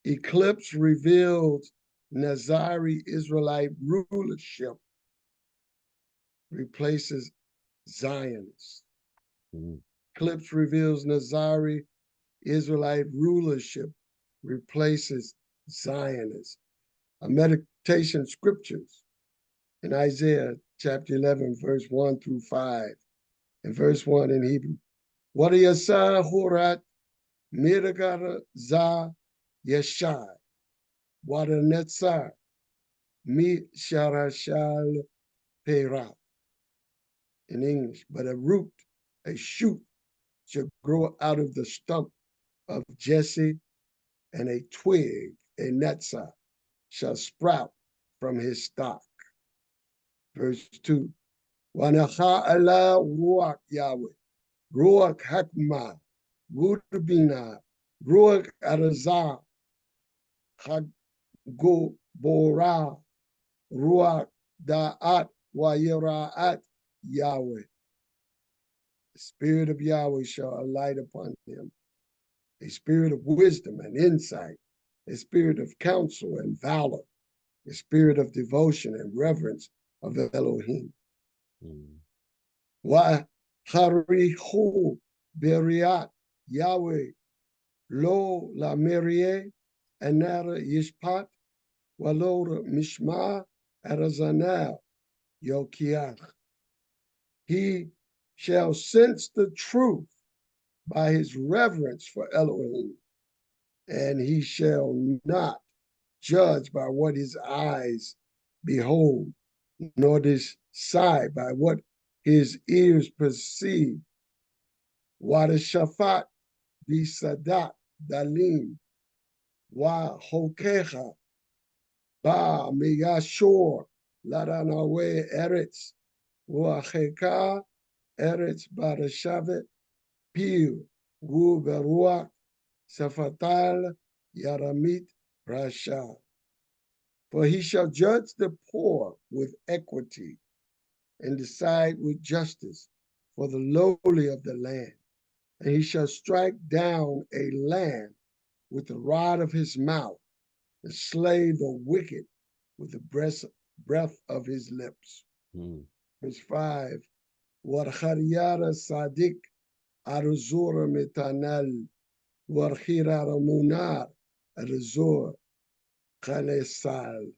Eclipse revealed Natzari Israelite rulership replaces Zionists. Eclipse reveals Natzari Israelite rulership replaces Zionists. A meditation scriptures in Isaiah chapter 11, verse 1 through 5, and verse 1 in Hebrew. Wadiyasa Horat Miragara Za Yeshai. Wada Netzar Mi Sharashal Pera. In English, but a shoot shall grow out of the stump of Jesse, and a twig, a Natzar, shall sprout from his stock. Verse 2. Wanacha ala ruach Yahweh, ruach hakma, wudbina, ruach arazah, hagobora, ruach da'at wayeraat Yahweh. The spirit of Yahweh shall alight upon him, a spirit of wisdom and insight, a spirit of counsel and valor, a spirit of devotion and reverence of Elohim. Wa harihu beriat Yahweh lo la merie anara yishpat walora mishma arazanah yokiach. He shall sense the truth by his reverence for Elohim, and he shall not judge by what his eyes behold, nor decide by what his ears perceive. Wa shafat bisadat dalim, wa hokecha ba miyashor ladanawe eretz, wa cheka eretz barashavet pir wu beruach safatal yaramit rasha. For he shall judge the poor with equity and decide with justice for the lowly of the land. And he shall strike down a land with the rod of his mouth and slay the wicked with the breath of his lips. Verse 5. Warchariyara sadik aruzura metanal warchirara munar aruzur kalesal.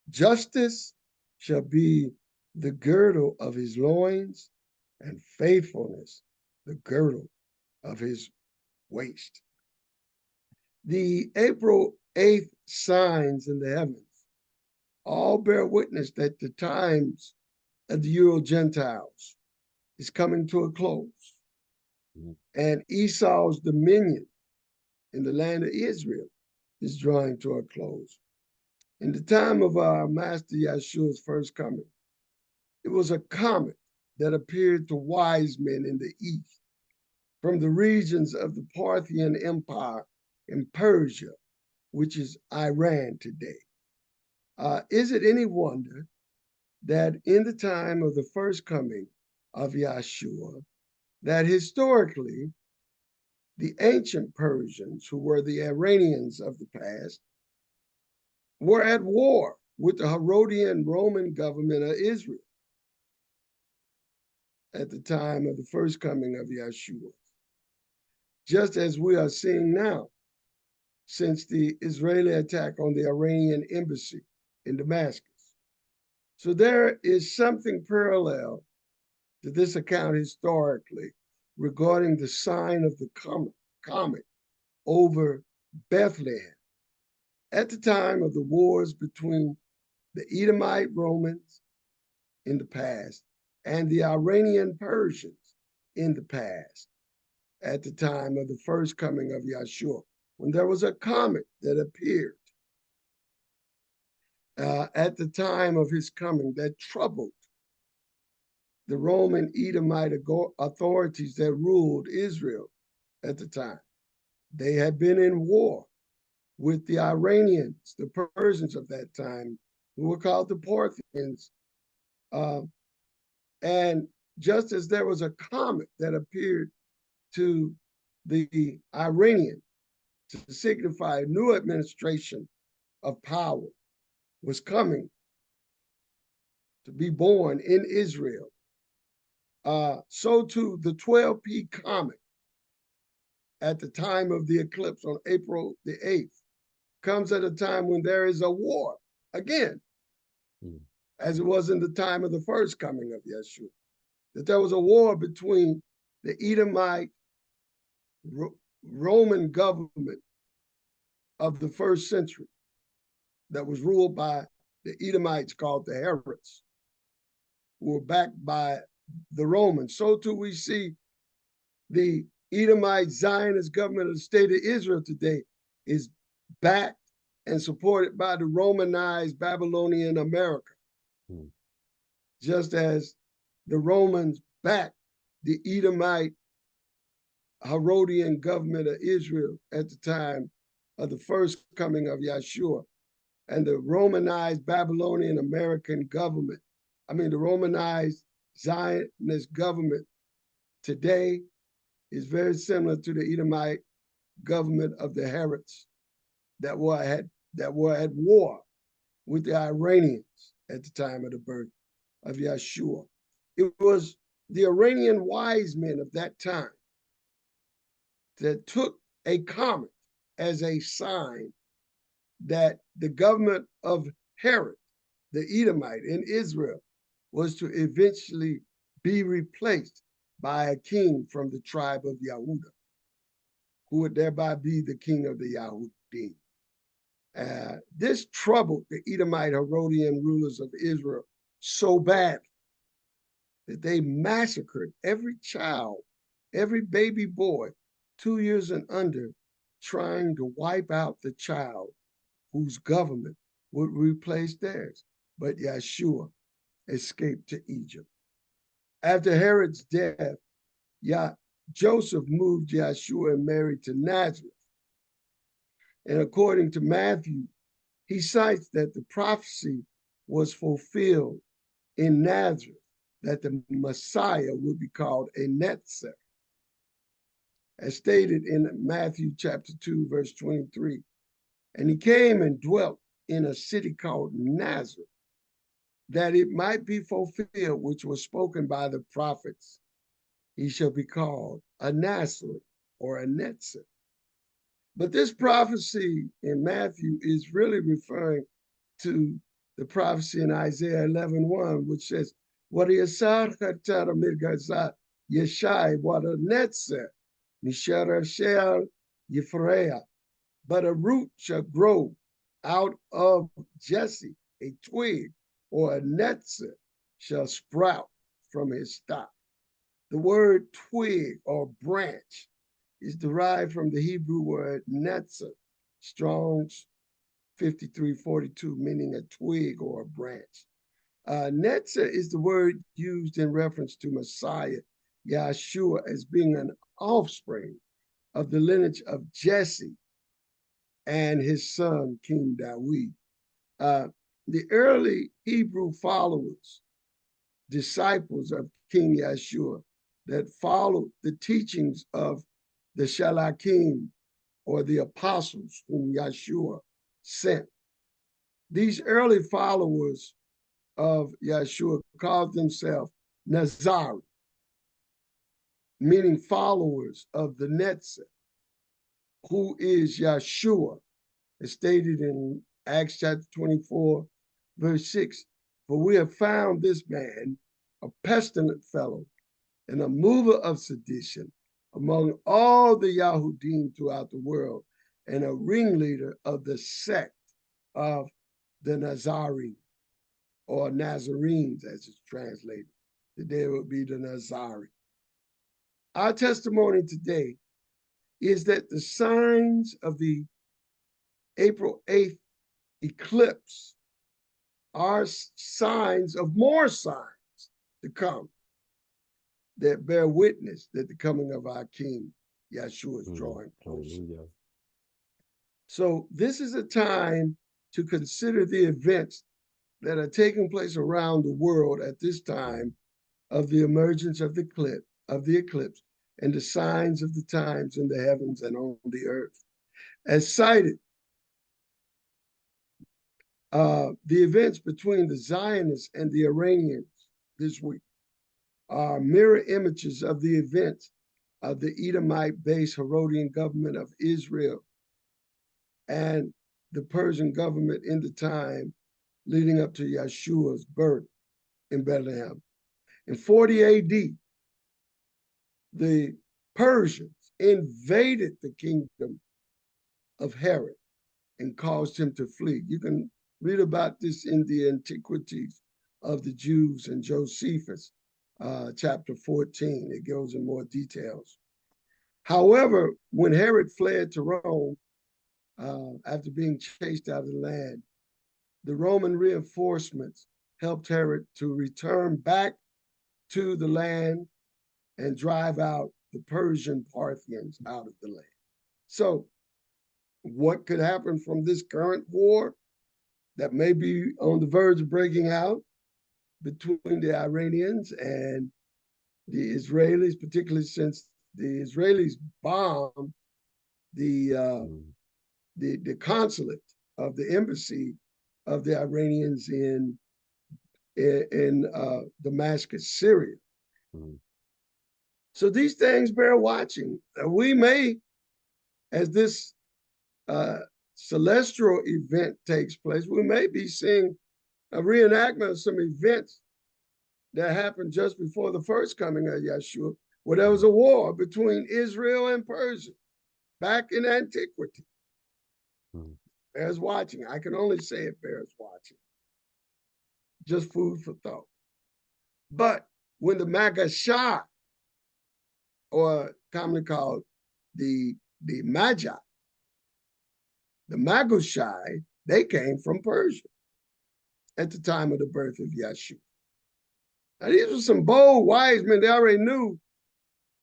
Justice shall be the girdle of his loins, and faithfulness the girdle of his waist. The April 8th signs in the heavens all bear witness that the times of the Euro Gentiles is coming to a close, and Esau's dominion in the land of Israel is drawing to a close. In the time of our Master Yeshua's first coming, it was a comet that appeared to wise men in the east from the regions of the Parthian Empire in Persia, which is Iran today. Is it any wonder that in the time of the first coming of Yeshua, that historically the ancient Persians, who were the Iranians of the past, were at war with the Herodian Roman government of Israel at the time of the first coming of Yeshua, just as we are seeing now since the Israeli attack on the Iranian embassy in Damascus. So there is something parallel to this account historically regarding the sign of the comet over Bethlehem at the time of the wars between the Edomite Romans in the past and the Iranian Persians in the past at the time of the first coming of Yeshua, when there was a comet that appeared at the time of his coming that troubled the Roman Edomite authorities that ruled Israel at the time. They had been in war with the Iranians, the Persians of that time, who were called the Parthians. And just as there was a comet that appeared to the Iranian to signify a new administration of power was coming to be born in Israel. So too, the 12P comet at the time of the eclipse on April the 8th comes at a time when there is a war again, as it was in the time of the first coming of Yeshua, that there was a war between the Edomite Roman government of the first century that was ruled by the Edomites called the Herods, who were backed by the Romans. So too we see the Edomite Zionist government of the state of Israel today is backed and supported by the Romanized Babylonian America, just as the Romans backed the Edomite Herodian government of Israel at the time of the first coming of Yeshua. And the Romanized Babylonian American government, the Romanized Zionist government today is very similar to the Edomite government of the Herods that were at war with the Iranians at the time of the birth of Yeshua. It was the Iranian wise men of that time that took a comet as a sign that the government of Herod, the Edomite in Israel, was to eventually be replaced by a king from the tribe of Yehuda, who would thereby be the king of the Yahudim. This troubled the Edomite Herodian rulers of Israel so badly that they massacred every child, every baby boy, 2 years and under, trying to wipe out the child whose government would replace theirs. But Yeshua escaped to Egypt. After Herod's death, Joseph moved Yeshua and Mary to Nazareth. And according to Matthew, he cites that the prophecy was fulfilled in Nazareth, that the Messiah would be called a Natzari. As stated in Matthew chapter 2, verse 23, and he came and dwelt in a city called Nazareth, that it might be fulfilled, which was spoken by the prophets. He shall be called a Nazarene or a Netzer. But this prophecy in Matthew is really referring to the prophecy in Isaiah 11:1, which says, "What Yeshai what a Netzer, Mishara shel Yifreah, but a root shall grow out of Jesse, a twig or a netzer shall sprout from his stock." The word twig or branch is derived from the Hebrew word netzer, Strong's 5342, meaning a twig or a branch. Netzer is the word used in reference to Messiah, Yeshua, as being an offspring of the lineage of Jesse and his son, King David. The early Hebrew followers, disciples of King Yeshua, that followed the teachings of the Shalakim, or the apostles whom Yeshua sent. These early followers of Yeshua called themselves Natzari, meaning followers of the Netzer, who is Yeshua, as stated in Acts chapter 24, verse 6. For we have found this man a pestilent fellow and a mover of sedition among all the Yahudim throughout the world, and a ringleader of the sect of the Natzari, or Nazarenes, as it's translated. Today would be the Natzari. Our testimony today is that the signs of the April 8th eclipse are signs of more signs to come that bear witness that the coming of our King, Yeshua, is drawing closer. So this is a time to consider the events that are taking place around the world at this time of the emergence of the eclipse, and the signs of the times in the heavens and on the earth. As cited, the events between the Zionists and the Iranians this week are mirror images of the events of the Edomite-based Herodian government of Israel and the Persian government in the time leading up to Yeshua's birth in Bethlehem. In 40 AD, the Persians invaded the kingdom of Herod and caused him to flee. You can read about this in the Antiquities of the Jews and Josephus, chapter 14. It goes in more details. However, when Herod fled to Rome after being chased out of the land, the Roman reinforcements helped Herod to return back to the land and drive out the Persian Parthians out of the land. So what could happen from this current war that may be on the verge of breaking out between the Iranians and the Israelis, particularly since the Israelis bombed the consulate of the embassy of the Iranians in Damascus, Syria. Mm-hmm. So these things bear watching. We may, as this celestial event takes place, we may be seeing a reenactment of some events that happened just before the first coming of Yeshua, where there was a war between Israel and Persia back in antiquity. Hmm. Bears watching. I can only say it bears watching. Just food for thought. But when the Magashah, or commonly called the Magi, the Magushai, they came from Persia at the time of the birth of Yeshua. Now, these were some bold wise men. They already knew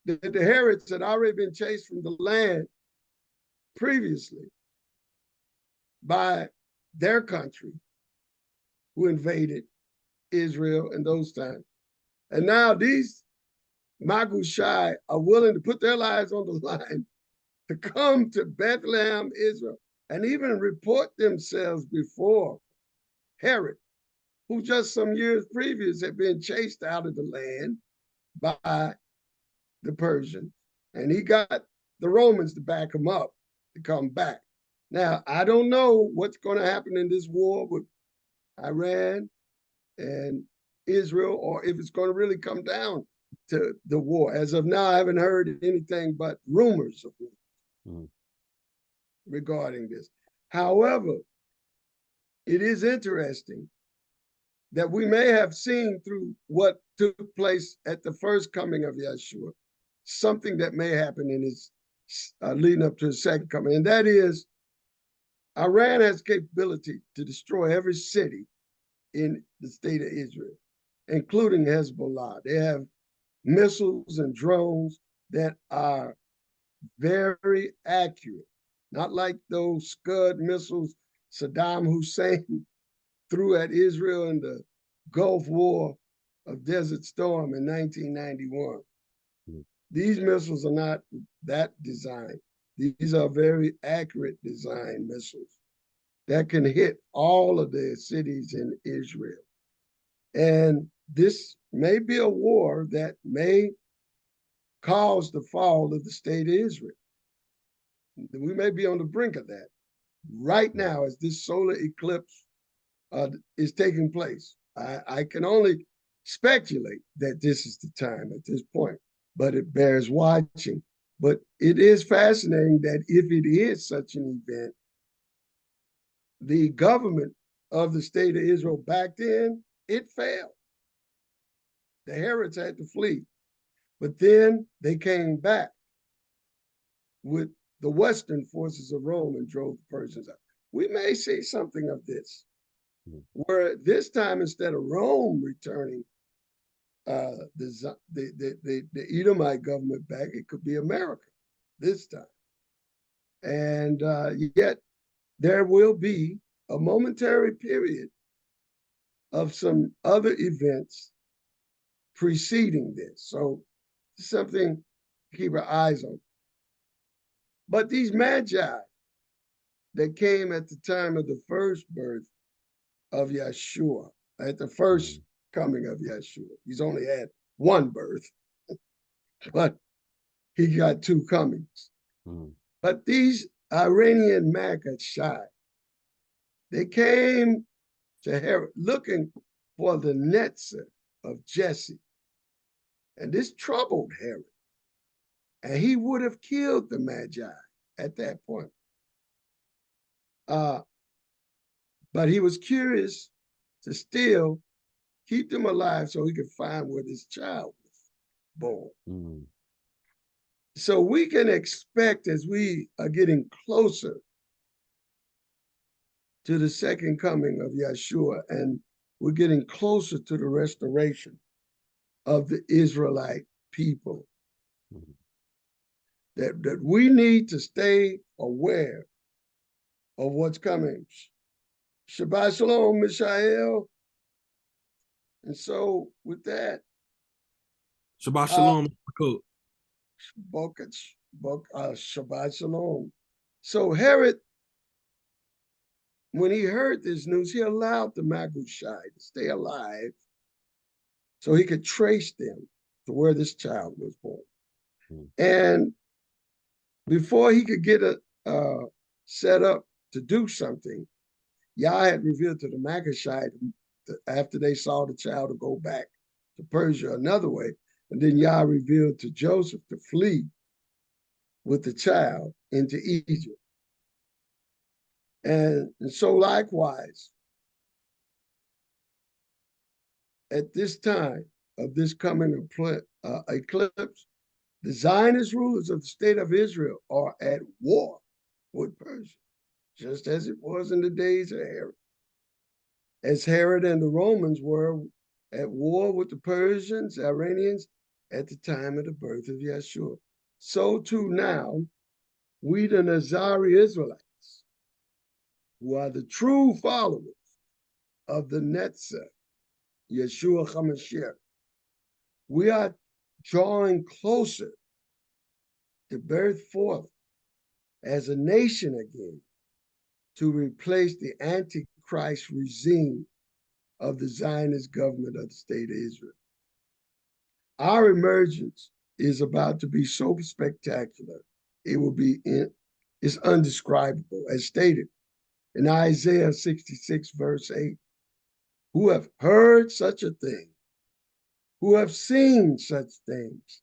that the Herods had already been chased from the land previously by their country, who invaded Israel in those times. And now these Magushai are willing to put their lives on the line to come to Bethlehem, Israel, and even report themselves before Herod, who just some years previous had been chased out of the land by the Persians. And he got the Romans to back him up to come back. Now, I don't know what's going to happen in this war with Iran and Israel, or if it's going to really come down to the war. As of now, I haven't heard anything but rumors of war regarding this. However, it is interesting that we may have seen through what took place at the first coming of Yeshua, something that may happen in his leading up to his second coming, and that is Iran has capability to destroy every city in the state of Israel, including Hezbollah. They have missiles and drones that are very accurate, not like those Scud missiles Saddam Hussein threw at Israel in the Gulf War of Desert Storm in 1991. These missiles are not that design. These are very accurate design missiles that can hit all of the cities in Israel. And this may be a war that may cause the fall of the state of Israel. We may be on the brink of that right now as this solar eclipse is taking place. I can only speculate that this is the time at this point, but it bears watching. But it is fascinating that if it is such an event, the government of the state of Israel back then, it failed. The Herods had to flee, but then they came back with the Western forces of Rome and drove the Persians out. We may see something of this, where this time, instead of Rome returning the Edomite government back, it could be America this time. And yet there will be a momentary period of some other events preceding this. So something to keep our eyes on. But these magi, that came at the time of the first birth of Yeshua, at the first coming of Yeshua. He's only had one birth, but he got two comings. But these Iranian Magi, they came to Herod looking for the Natzari of Jesse. And this troubled Herod. And he would have killed the Magi at that point. But he was curious to still keep them alive so he could find where this child was born. So we can expect, as we are getting closer to the second coming of Yeshua, and we're getting closer to the restoration of the Israelite people, that we need to stay aware of what's coming. Shabbat Shalom, Mishael. And so with that, Shabbat Shalom, Shabbat Shalom. So Herod, when he heard this news, he allowed the Magi to stay alive so he could trace them to where this child was born. And before he could get set up to do something, Yah had revealed to the Magi after they saw the child to go back to Persia another way. And then Yah revealed to Joseph to flee with the child into Egypt. And so likewise, at this time of this coming eclipse, the Zionist rulers of the state of Israel are at war with Persia, just as it was in the days of Herod. As Herod and the Romans were at war with the Persians, Iranians, at the time of the birth of Yeshua. So too now, we the Natzari Israelites, who are the true followers of the Natzari, Yeshua HaMashiach, we are drawing closer to birth forth as a nation again to replace the Antichrist regime of the Zionist government of the state of Israel. Our emergence is about to be so spectacular, it's undescribable, as stated in Isaiah 66, verse 8. Who have heard such a thing, who have seen such things,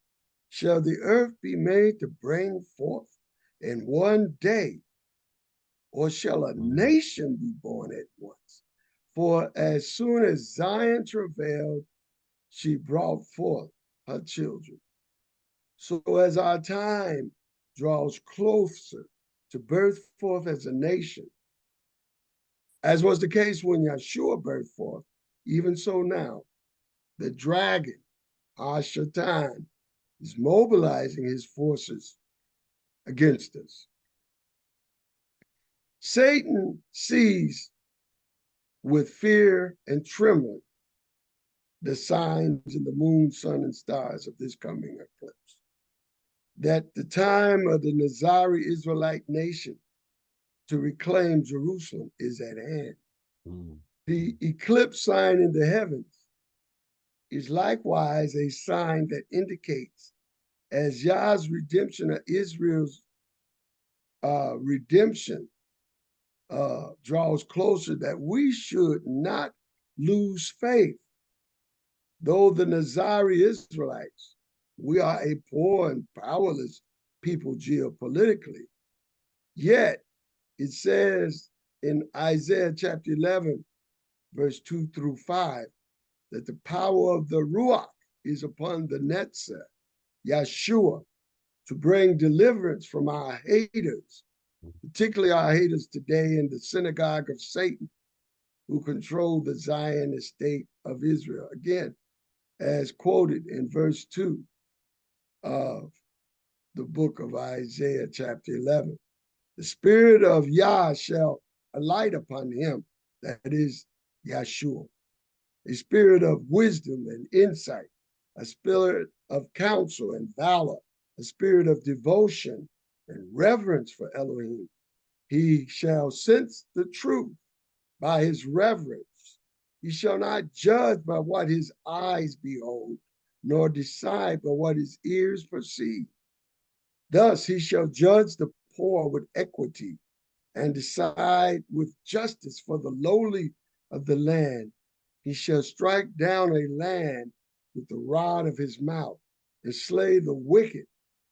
shall the earth be made to bring forth in one day, or shall a nation be born at once? For as soon as Zion travailed, she brought forth her children. So as our time draws closer to birth forth as a nation, as was the case when Yeshua birthed forth, even so now, the dragon, Ashatan, is mobilizing his forces against us. Satan sees with fear and trembling the signs in the moon, sun, and stars of this coming eclipse, that the time of the Natzari Israelite nation to reclaim Jerusalem is at hand. The eclipse sign in the heavens is likewise a sign that indicates, as Yah's redemption of Israel's redemption draws closer, that we should not lose faith. Though the Natzari Israelites, we are a poor and powerless people geopolitically, yet it says in Isaiah chapter 11, verse 2 through 5, that the power of the Ruach is upon the Natzari, Yeshua, to bring deliverance from our haters, particularly our haters today in the synagogue of Satan, who control the Zionist state of Israel. Again, as quoted in verse 2 of the book of Isaiah chapter 11. The spirit of Yah shall alight upon him, that is Yeshua, a spirit of wisdom and insight, a spirit of counsel and valor, a spirit of devotion and reverence for Elohim, He shall sense the truth by his reverence. He shall not judge by what his eyes behold, nor decide by what his ears perceive. Thus he shall judge the poor with equity and decide with justice for the lowly of the land. He shall strike down a land with the rod of his mouth and slay the wicked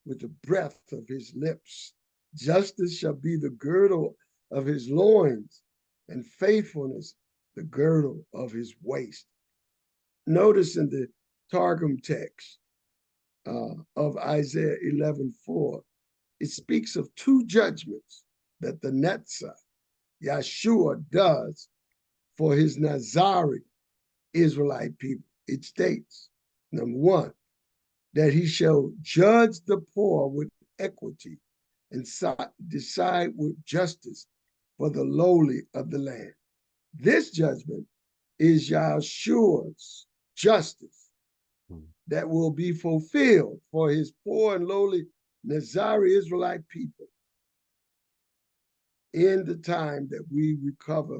with the breath of his lips. Justice shall be the girdle of his loins, and faithfulness the girdle of his waist. Notice in the Targum text of Isaiah 11:4, it speaks of two judgments that the Natzari, Yeshua, does for his Natzari Israelite people. It states, number one, that he shall judge the poor with equity and decide with justice for the lowly of the land. This judgment is Yeshua's justice that will be fulfilled for his poor and lowly Natzari Israelite people in the time that we recover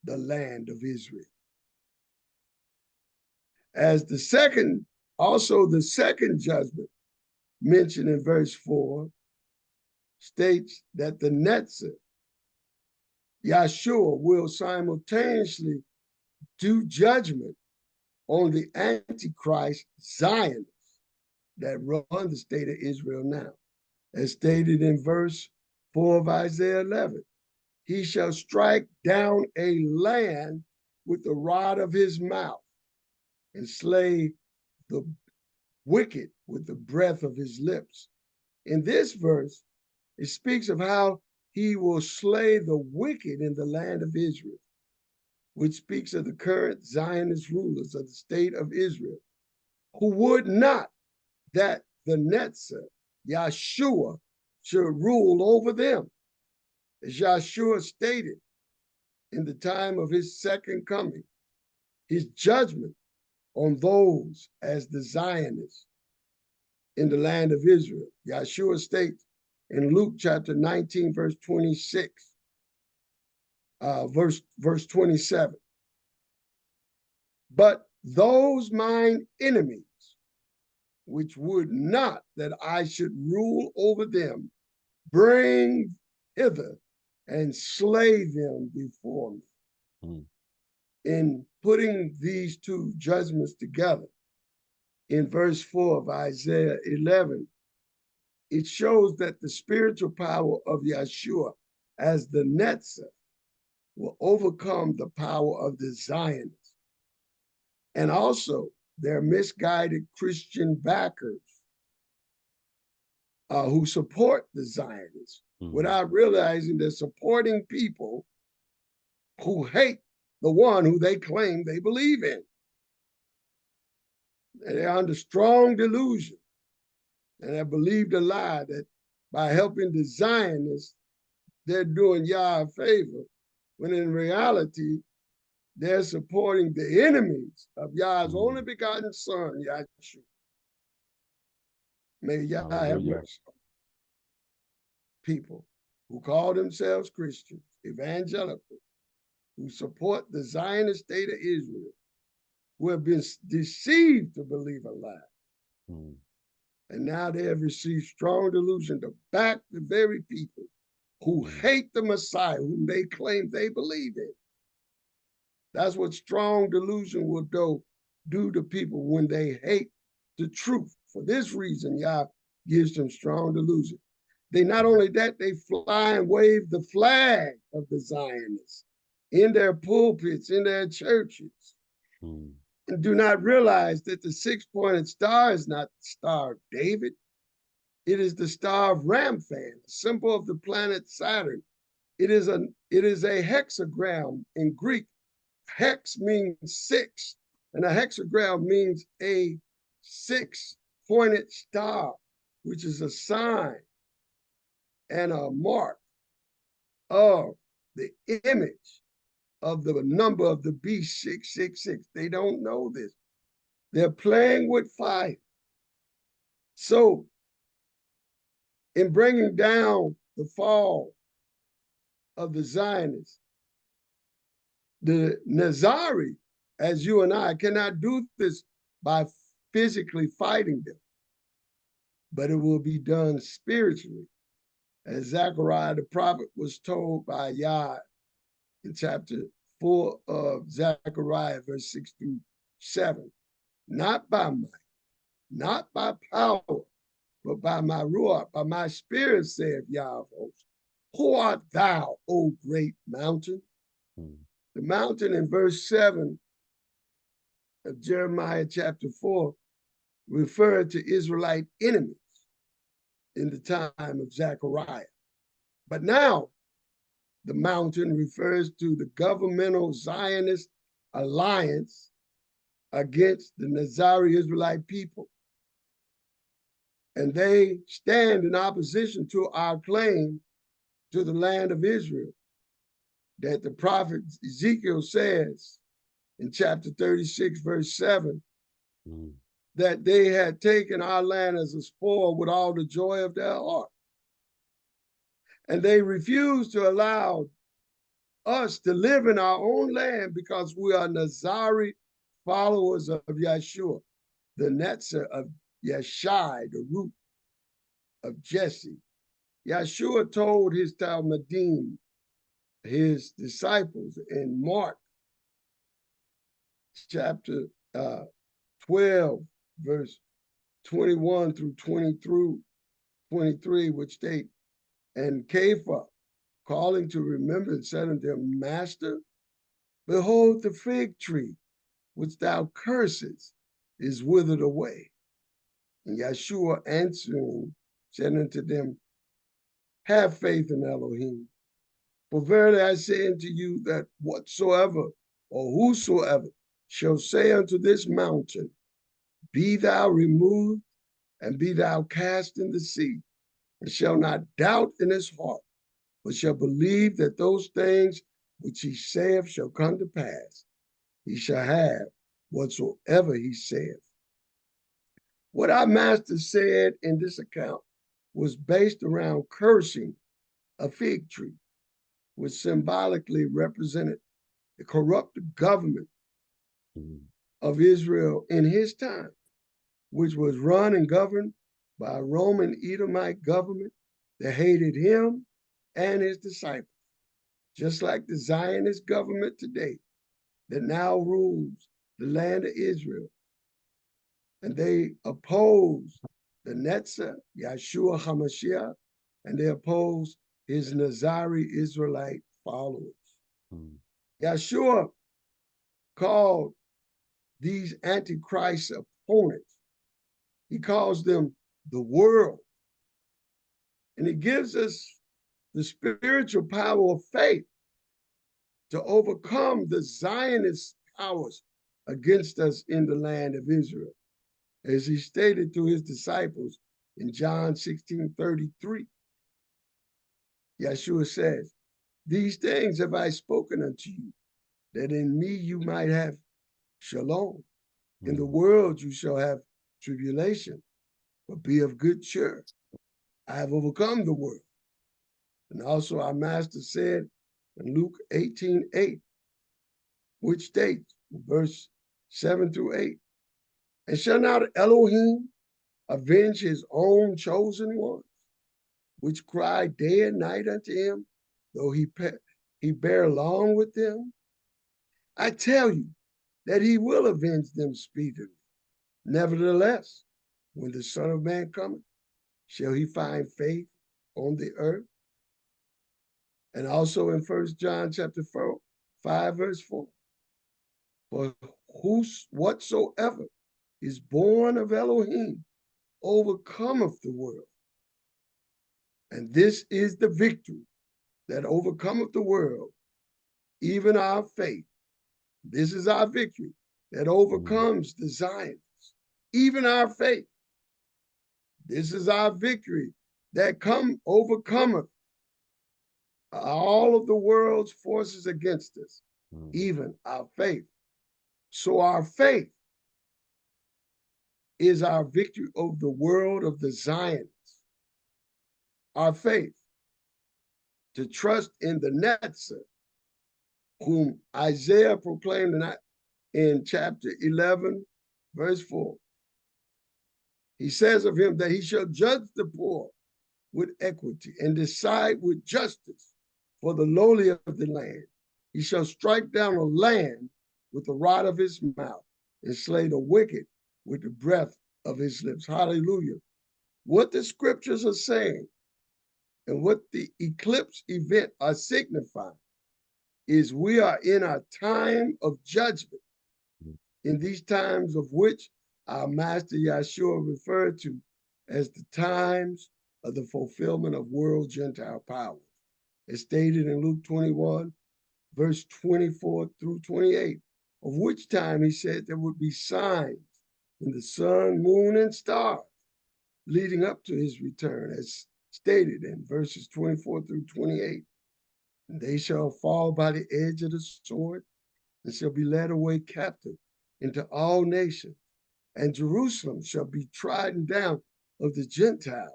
the land of Israel. As the second, also the second judgment mentioned in verse 4 states that the Natzari, Yeshua, will simultaneously do judgment on the Antichrist Zionists that run the state of Israel now. As stated in verse 4 of Isaiah 11, he shall strike down a land with the rod of his mouth and slay the wicked with the breath of his lips. In this verse, it speaks of how he will slay the wicked in the land of Israel, which speaks of the current Zionist rulers of the state of Israel, who would not that the Natzari, Yeshua, should rule over them. As Yeshua stated in the time of his second coming, his judgment on those as the Zionists in the land of Israel. Yeshua states in Luke chapter 19, verse 26, verse 27, but those mine enemies, which would not that I should rule over them, bring hither and slay them before me. In putting these two judgments together, in verse 4 of Isaiah 11, it shows that the spiritual power of Yeshua as the Natzari will overcome the power of the Zionists and also their misguided Christian backers who support the Zionists without realizing they're supporting people who hate the one who they claim they believe in. They're under strong delusion and have believed a lie that by helping the Zionists, they're doing Yah a favor, when in reality, they're supporting the enemies of Yah's only begotten son, Yahshua. May Yah have mercy on people who call themselves Christians, evangelical, who support the Zionist state of Israel, who have been deceived to believe a lie. And now they have received strong delusion to back the very people who hate the Messiah, whom they claim they believe in. That's what strong delusion will do to people when they hate the truth. For this reason, Yah gives them strong delusion. They not only that, they fly and wave the flag of the Zionists in their pulpits, in their churches, and do not realize that the six-pointed star is not the Star of David. It is the Star of Ramphan, a symbol of the planet Saturn. It is a hexagram in Greek. Hex means six, and a hexagram means a six-pointed star, which is a sign and a mark of the image of the number of the beast, 666. They don't know this. They're playing with fire. So in bringing down the fall of the Zionists. The Natzari, as you and I, cannot do this by physically fighting them, but it will be done spiritually. As Zechariah the prophet was told by Yah in chapter 4 of Zechariah, verse 6 through 7. Not by might, not by power, but by my ruach, by my spirit, saith Yah of hosts. Who art thou, O great mountain? The mountain in verse 7 of Jeremiah chapter 4 referred to Israelite enemies in the time of Zechariah. But now the mountain refers to the governmental Zionist alliance against the Natzari Israelite people. And they stand in opposition to our claim to the land of Israel that the prophet Ezekiel says in chapter 36, verse 7, that they had taken our land as a spoil with all the joy of their heart. And they refused to allow us to live in our own land because we are Natzari followers of Yeshua, the Netzer of Yeshai, the root of Jesse. Yeshua told his Talmudim, his disciples, in Mark chapter 12, verse 21 through 23, which state, and Kepha, calling to remembrance, said unto him, Master, behold, the fig tree which thou cursest is withered away. And Yeshua answering said unto them, have faith in Elohim. For verily I say unto you that whatsoever or whosoever shall say unto this mountain, be thou removed and be thou cast in the sea, and shall not doubt in his heart, but shall believe that those things which he saith shall come to pass, he shall have whatsoever he saith. What our master said in this account was based around cursing a fig tree, which symbolically represented the corrupt government of Israel in his time, which was run and governed by a Roman Edomite government that hated him and his disciples, just like the Zionist government today that now rules the land of Israel. And they oppose the Netzer, Yeshua HaMashiach, and they oppose his Natzari Israelite followers. Yeshua called these Antichrist opponents, he calls them the world. And he gives us the spiritual power of faith to overcome the Zionist powers against us in the land of Israel, as he stated to his disciples in John 16:33. Yeshua says, these things have I spoken unto you, that in me you might have shalom. In the world you shall have tribulation, but be of good cheer. I have overcome the world. And also our master said in Luke 18:8, which states, verse 7 through 8, and shall not Elohim avenge his own chosen ones, which cry day and night unto him, though he bear long with them? I tell you that he will avenge them speedily. Nevertheless, when the Son of Man cometh, shall he find faith on the earth? And also in 1 John chapter 5, verse 4, for whatsoever is born of Elohim overcometh the world. And this is the victory that overcometh the world, even our faith. This is our victory that overcomes the Zionists, even our faith. This is our victory that overcometh all of the world's forces against us, even our faith. So our faith is our victory over the world of the Zionists. Our faith. to trust in the Natzari, whom Isaiah proclaimed in chapter 11, verse 4. He says of him that he shall judge the poor with equity and decide with justice for the lowly of the land. He shall strike down a land with the rod of his mouth and slay the wicked with the breath of his lips. Hallelujah. What the scriptures are saying and what the eclipse event are signifying is we are in a time of judgment, in these times of which our Master Yeshua referred to as the times of the fulfillment of world Gentile powers. As stated in Luke 21, verse 24 through 28, of which time he said there would be signs in the sun, moon, and stars leading up to his return, as stated in verses 24 through 28. And they shall fall by the edge of the sword and shall be led away captive into all nations. And Jerusalem shall be trodden down of the Gentiles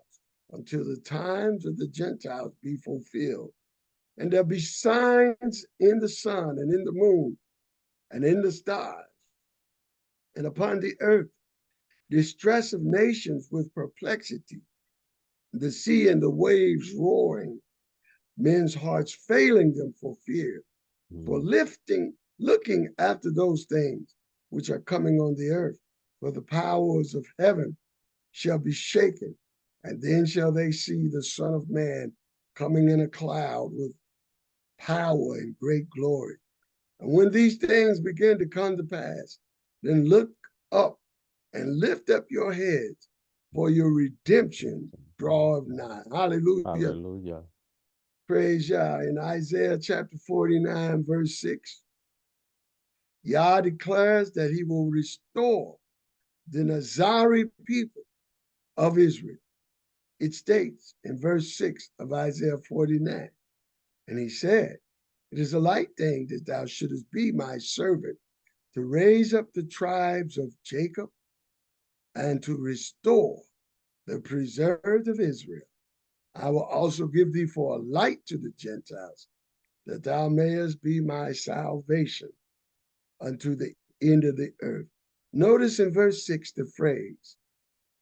until the times of the Gentiles be fulfilled. And there'll be signs in the sun and in the moon and in the stars and upon the earth, distress of nations with perplexity, the sea and the waves roaring, men's hearts failing them for fear, for looking after those things which are coming on the earth. For the powers of heaven shall be shaken, and then shall they see the Son of Man coming in a cloud with power and great glory. And when these things begin to come to pass, then look up and lift up your heads, for your redemption draweth nigh. Hallelujah. Hallelujah. Praise Yah. In Isaiah chapter 49, verse 6, Yah declares that he will restore the Natzari people of Israel. It states in verse 6 of Isaiah 49, and he said, it is a light thing that thou shouldest be my servant, to raise up the tribes of Jacob and to restore the preserved of Israel. I will also give thee for a light to the Gentiles, that thou mayest be my salvation unto the end of the earth. Notice in verse 6 the phrase,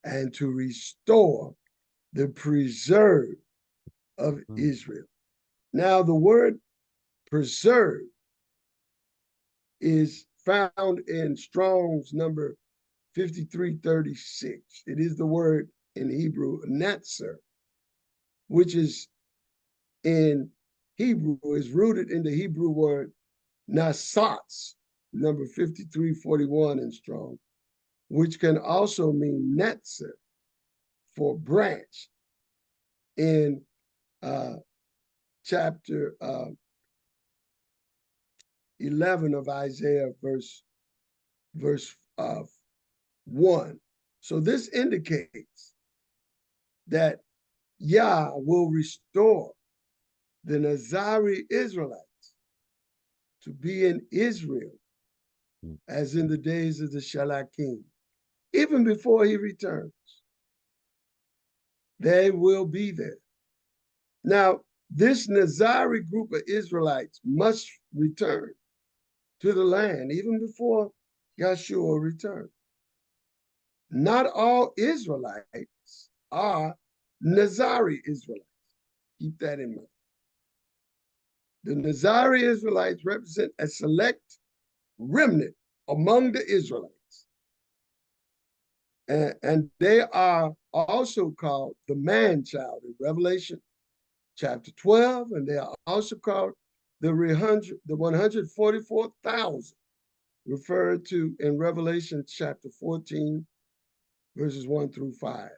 and to restore the preserved of Israel. Now the word preserve is found in Strong's number 5336. It is the word in Hebrew, Natzari, which is in Hebrew, is rooted in the Hebrew word nasatz, number 5341 in Strong, which can also mean netzer, for branch, in chapter 11 of Isaiah, verse 1. So this indicates that Yah will restore the Natzari Israelites to be in Israel as in the days of the Shalakim. Even before he returns, they will be there. Now, this Natzari group of Israelites must return to the land even before Yeshua returns. Not all Israelites are Natzari Israelites. Keep that in mind. The Natzari Israelites represent a select remnant among the Israelites. And they are also called the man-child in Revelation chapter 12, and they are also called the 144,000 referred to in Revelation chapter 14, verses 1 through 5.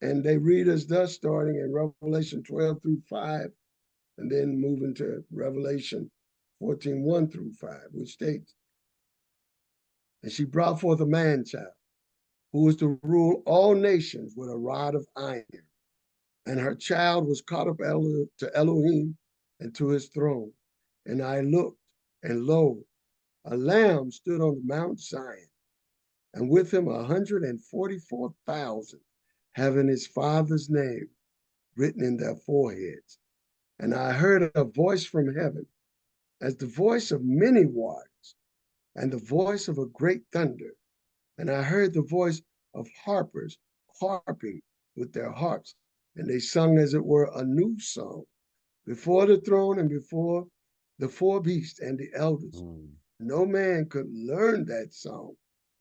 And they read as thus, starting in Revelation 12 through 5, and then moving to Revelation 14, 1 through 5, which states, and she brought forth a man-child, who was to rule all nations with a rod of iron. And her child was caught up to Elohim and to his throne. And I looked, and lo, a lamb stood on Mount Zion, and with him 144,000, having his father's name written in their foreheads. And I heard a voice from heaven, as the voice of many waters, and the voice of a great thunder. And I heard the voice of harpers harping with their harps, and they sung as it were a new song before the throne and before the four beasts and the elders. No man could learn that song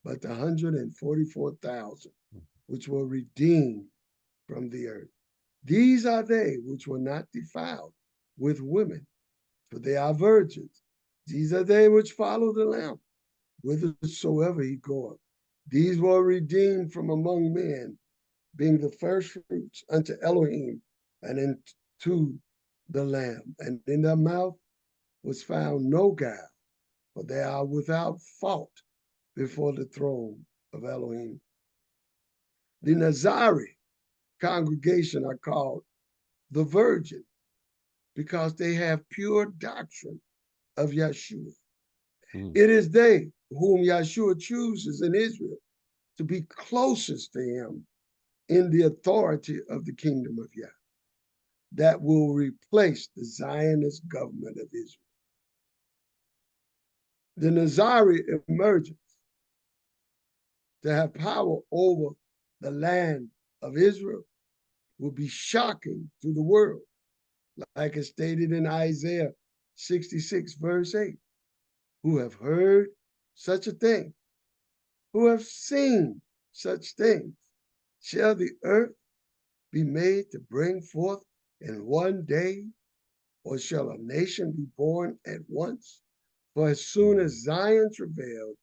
but the 144,000 which were redeemed from the earth. These are they which were not defiled with women, for they are virgins. These are they which follow the Lamb, whithersoever he goeth. These were redeemed from among men, being the first fruits unto Elohim and unto the Lamb. And in their mouth was found no guile, for they are without fault before the throne of Elohim. The Natzari congregation are called the Virgin because they have pure doctrine of Yeshua. It is they whom Yeshua chooses in Israel to be closest to him in the authority of the kingdom of Yah, that will replace the Zionist government of Israel. The Natzari emergence to have power over the land of Israel will be shocking to the world, like it's stated in Isaiah 66, verse 8. Who have heard such a thing, who have seen such things, shall the earth be made to bring forth in one day, or shall a nation be born at once? For as soon as Zion travailed,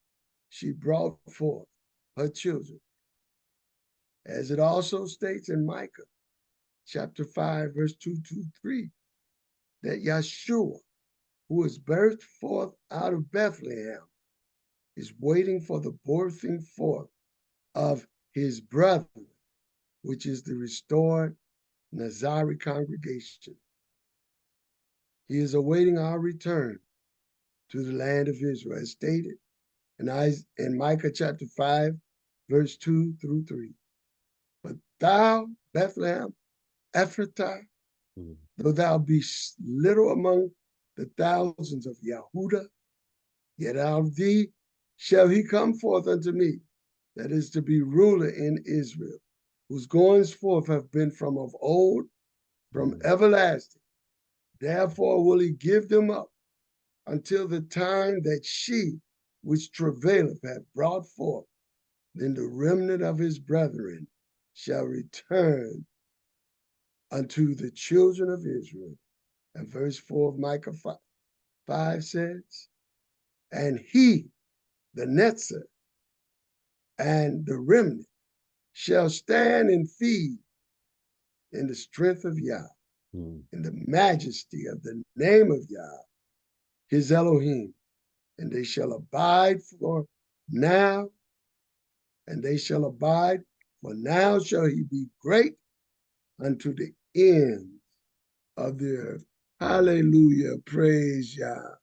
she brought forth her children. As it also states in Micah, chapter 5, verse 2 to 3, that Yeshua, who is birthed forth out of Bethlehem, is waiting for the birthing forth of his brethren, which is the restored Natzari congregation. He is awaiting our return to the land of Israel, as stated in Micah chapter 5, verse 2 through 3. But thou, Bethlehem, Ephrathah, though thou be little among the thousands of Yehudah, yet out of thee shall he come forth unto me, that is to be ruler in Israel, whose goings forth have been from of old, from everlasting. Therefore will he give them up until the time that she which travaileth hath brought forth. Then the remnant of his brethren shall return unto the children of Israel. And verse 4 of Micah 5 says, and he, the Netzer, and the remnant shall stand and feed in the strength of Yah, in the majesty of the name of Yah, his Elohim. And they shall abide for now, and they shall abide, for now shall he be great unto the end of the earth. Hallelujah, praise Yah.